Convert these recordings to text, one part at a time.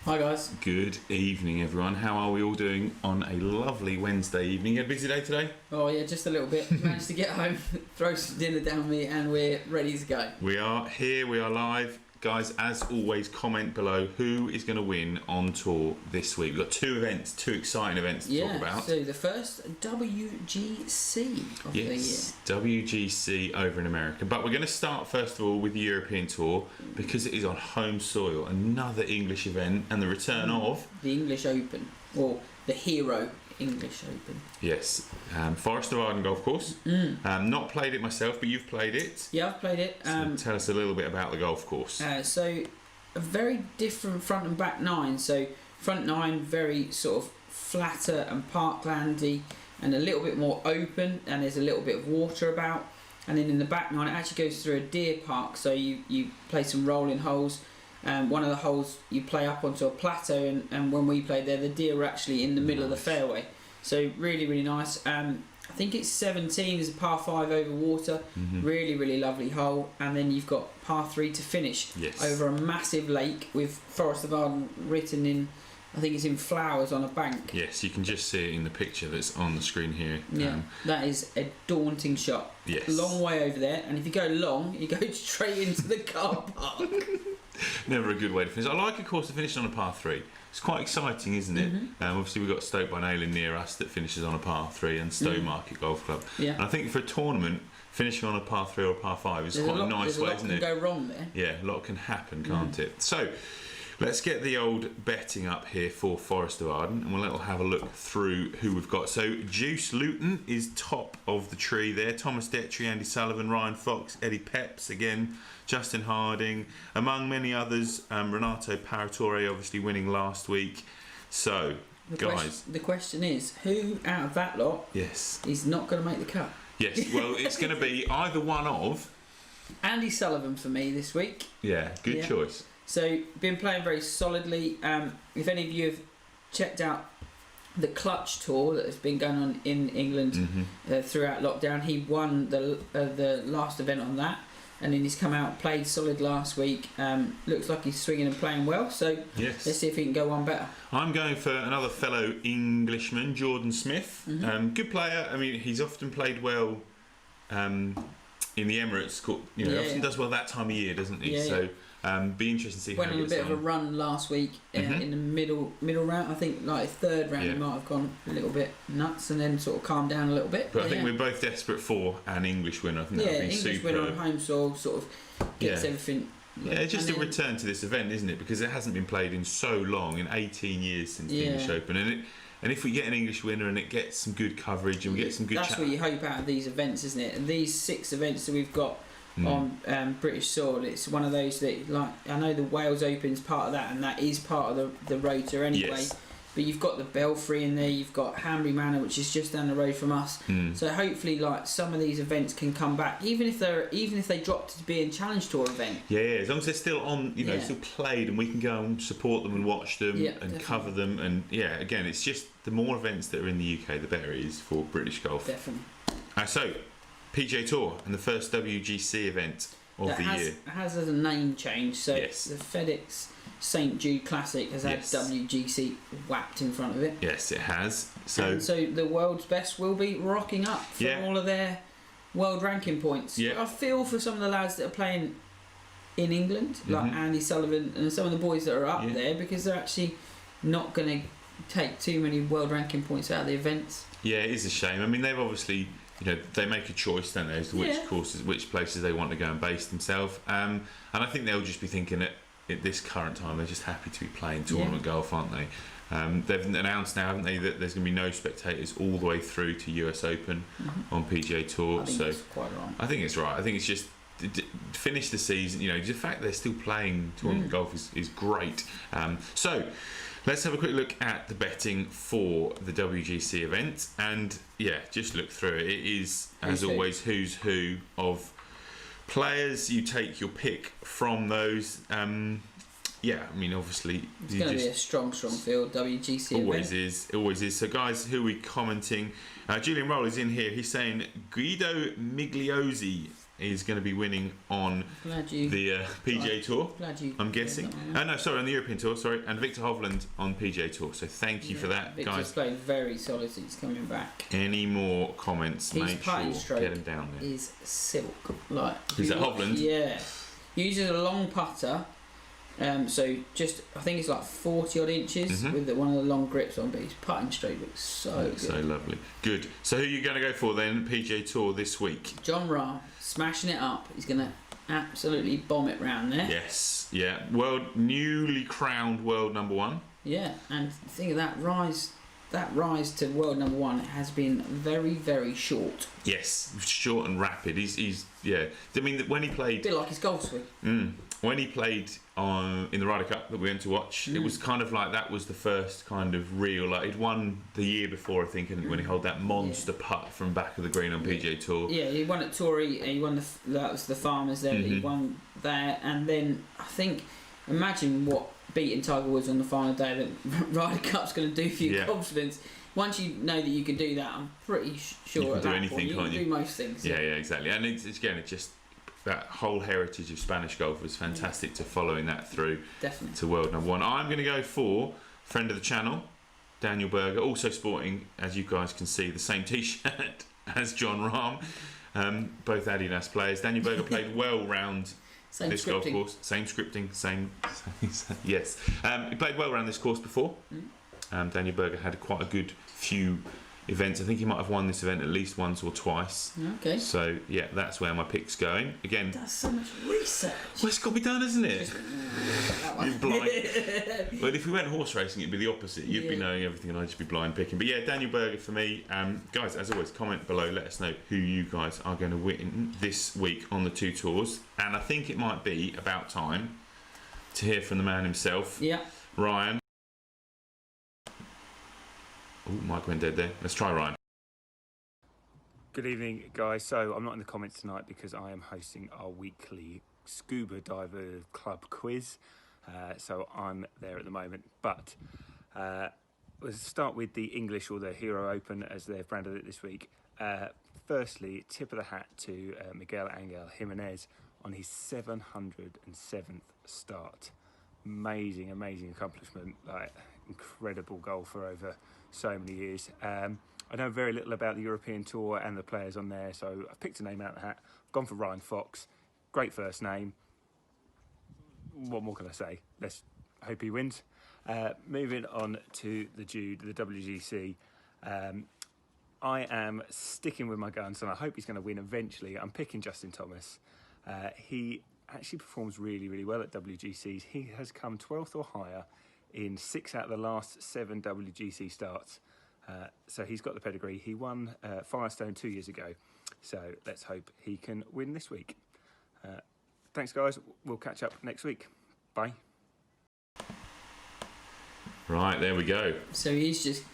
Hi guys. Good evening, everyone. How are we all doing on a lovely Wednesday evening? You had a busy day today? Oh yeah, just a little bit. Managed to get home, throw some dinner down me, and we're ready to go. We are here, we are live. Guys, as always, comment below who is going to win on tour this week. We've got two exciting events to talk about. So the first WGC of the year. WGC over in America. But we're going to start first of all with the European Tour because it is on home soil. Another English event and the return of... the English Open, or the Hero English Open. Yes, Forest of Arden golf course. Not played it myself, but you've played it. Yeah, I've played it. So tell us a little bit about the golf course. So a very different front and back nine. So front nine very sort of flatter and parklandy and a little bit more open, and there's a little bit of water about. And then in the back nine it actually goes through a deer park, so you play some rolling holes. One of the holes you play up onto a plateau, and when we played there, the deer were actually in the middle of the fairway. So really, really nice. I think it's 17 is a par 5 over water. Really, really lovely hole. And then you've got par 3 to finish over a massive lake with Forest of Arden written in, I think it's in flowers on a bank. Yes, you can just see it in the picture that's on the screen here. Yeah, that is a daunting shot. Yes. Long way over there, and if you go long, you go straight into the car park. Never a good way to finish. I like, of course, to finish on a par 3. It's quite exciting, isn't it? Obviously, we've got Stoke by Nayland near us that finishes on a par 3, and Stowmarket Golf Club. Yeah. And I think for a tournament, finishing on a par 3 or a par 5 is quite a nice way, isn't it? There's a lot can go wrong there. Yeah, a lot can happen, can't it? So, let's get the old betting up here for Forest of Arden, and we'll have a look through who we've got. So, Juice Luton is top of the tree there. Thomas Detry, Andy Sullivan, Ryan Fox, Eddie Peps again, Justin Harding, among many others. Renato Paratore obviously winning last week. So, guys, the question is, who out of that lot is not going to make the cut? Yes, well, it's going to be either one of... Andy Sullivan for me this week. Yeah, good choice. So, been playing very solidly. If any of you have checked out the Clutch Tour that has been going on in England throughout lockdown, he won the last event on that, and then he's come out, played solid last week. Looks like he's swinging and playing well, so let's see if he can go one better. I'm going for another fellow Englishman, Jordan Smith. Good player. I mean, he's often played well in the Emirates. Often does well that time of year, doesn't he? Be interesting to see went how he on a bit of a run last week in the middle round. I think like third round he might have gone a little bit nuts and then sort of calmed down a little bit. But I think we're both desperate for an English winner. I think that would be English superb. winner on home soil sort of gets everything. Yeah, just a return to this event, isn't it? Because it hasn't been played in so long, in 18 years since the English Open, and if we get an English winner and it gets some good coverage and we get some good that's what you hope out of these events, isn't it? And these 6 events that we've got on British soil, it's one of those that, like, I know the Wales Open's part of that, and that is part of the Rota anyway. But you've got the Belfry in there, you've got Hanbury Manor, which is just down the road from us. So hopefully, like, some of these events can come back, even if they drop to be a Challenge Tour event. Yeah, as long as they're still on, still played, and we can go and support them and watch them and cover them. And again, it's just the more events that are in the UK, the better it is for British golf. Definitely. So, PGA Tour and the first WGC event of the year. It has a name change, so the Fedex St Jude Classic has had WGC whapped in front of it. Yes, it has. So the world's best will be rocking up for all of their world ranking points. I feel for some of the lads that are playing in England, like Andy Sullivan and some of the boys that are up there, because they're actually not going to take too many world ranking points out of the events. Yeah, it is a shame. I mean, they've obviously... they make a choice, don't they, as to which places they want to go and base themselves. And I think they'll just be thinking at this current time, they're just happy to be playing tournament golf, aren't they? They've announced now, haven't they, that there's going to be no spectators all the way through to US Open on PGA Tour. I think it's quite right. I think it's right. I think it's just finish the season. The fact they're still playing tournament golf is great. So let's have a quick look at the betting for the WGC event, and just look through it. It is, as always, who's who of players. You take your pick from those. I mean, obviously, it's going to be a strong field. WGC always is. So, guys, who are we commenting? Julian Roll is in here. He's saying Guido Migliozzi is going to be winning on Glad you. the PGA Tour. Glad you. I'm guessing. No, sorry, on the European Tour. Sorry, and Victor Hovland on PGA Tour. So thank you for that, Victor's guys. played very solid since coming back. Any more comments? His Make putting sure stroke get him down there. is silk. Like Is that Hovland? Yeah. Uses a long putter. So just I think it's like 40 odd inches with one of the long grips on, but his putting stroke looks so good. So lovely. Good. So who are you going to go for then? PGA Tour this week. John Rahm smashing it up. He's going to absolutely bomb it round there. Yes. Yeah. Newly crowned world number 1. Yeah, and think of that rise to world number 1 has been very, very short. Yes, short and rapid. He's yeah. I mean, when he played, A bit like his golf swing. When he played in the Ryder Cup that we went to watch, it was kind of like that was the first kind of real. Like he'd won the year before, I think, and when he held that monster putt from back of the green on PGA Tour. Yeah, he won at Torrey. He won that was the Farmers there. He won there, and then I think imagine what beating Tiger Woods on the final day that Ryder Cup's going to do for your confidence. Once you know that you can do that, I'm pretty sure you can at do that anything, point, you can't can you? do most things. Yeah, exactly. And it's just that whole heritage of Spanish golf was fantastic to following that through to world number 1. I'm going to go for friend of the channel, Daniel Berger, also sporting, as you guys can see, the same t-shirt as John Rahm. Both Adidas players. Daniel Berger played well round this golf course. Same scripting, same yes. He played well around this course before. Daniel Berger had quite a good few events. I think he might have won this event at least once or twice. Okay. So yeah, that's where my pick's going. Again, that's so much research. Well, it's got to be done, isn't it? You're blind. Well, if we went horse racing, it'd be the opposite. You'd be knowing everything, and I'd just be blind picking. But yeah, Daniel Berger for me. Guys, as always, comment below. Let us know who you guys are going to win this week on the 2 tours. And I think it might be about time to hear from the man himself. Yeah. Ryan. Oh, Mike went dead there. Let's try Ryan. Good evening, guys. So I'm not in the comments tonight because I am hosting our weekly Scuba Diver Club quiz. So I'm there at the moment. But let's start with the English, or the Hero Open as they've branded it this week. Firstly, tip of the hat to Miguel Angel Jimenez on his 707th start. Amazing accomplishment. Like, incredible golfer over so many years. I know very little about the European Tour and the players on there, so I've picked a name out of the hat. I've gone for Ryan Fox. Great first name. What more can I say? Let's hope he wins. Moving on to the Jude, the WGC. I am sticking with my guns, and I hope he's going to win eventually. I'm picking Justin Thomas. He actually performs really well at WGCs. He has come 12th or higher in 6 out of the last 7 WGC starts. So he's got the pedigree. He won Firestone 2 years ago. So let's hope he can win this week. Thanks, guys. We'll catch up next week. Bye. Right, there we go. So he's just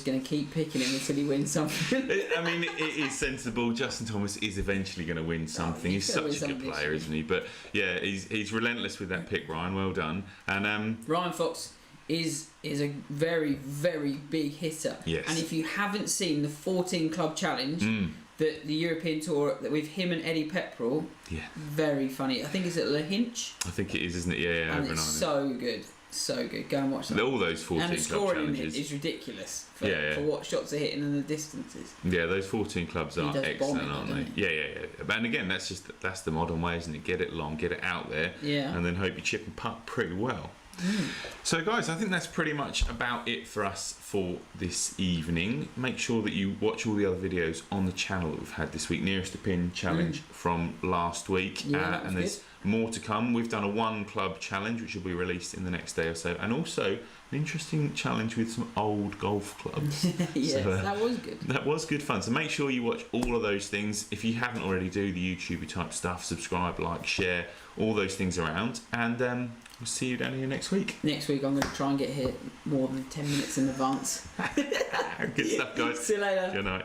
going to keep picking him until he wins something. I mean, it is sensible. Justin Thomas is eventually going to win something. He's such a good player, isn't he? But yeah, he's relentless with that pick, Ryan. Well done. And Ryan Fox is a very big hitter. Yes. And if you haven't seen the 14 Club Challenge, the European Tour with him and Eddie Pepperell, very funny. I think it's at La Hinch. I think it is, isn't it? Yeah, and it's so good. So good. Go and watch that. All those 14 and the club scoring challenges is ridiculous for what shots are hitting and the distances. Yeah, those 14 clubs are excellent, aren't they? Yeah. And again, that's the modern way, isn't it? Get it long, get it out there, and then hope you chip and putt pretty well. So guys, I think that's pretty much about it for us for this evening. Make sure that you watch all the other videos on the channel that we've had this week. Nearest to Pin challenge from last week, and there's more to come. We've done a 1 club challenge which will be released in the next day or so, and also an interesting challenge with some old golf clubs. Yes, so, that was good. That was good fun. So make sure you watch all of those things. If you haven't already, do the YouTube type stuff, subscribe, like, share, all those things around, and we'll see you down here next week. Next week I'm going to try and get here more than 10 minutes in advance. Good stuff, guys. See you later. Good night.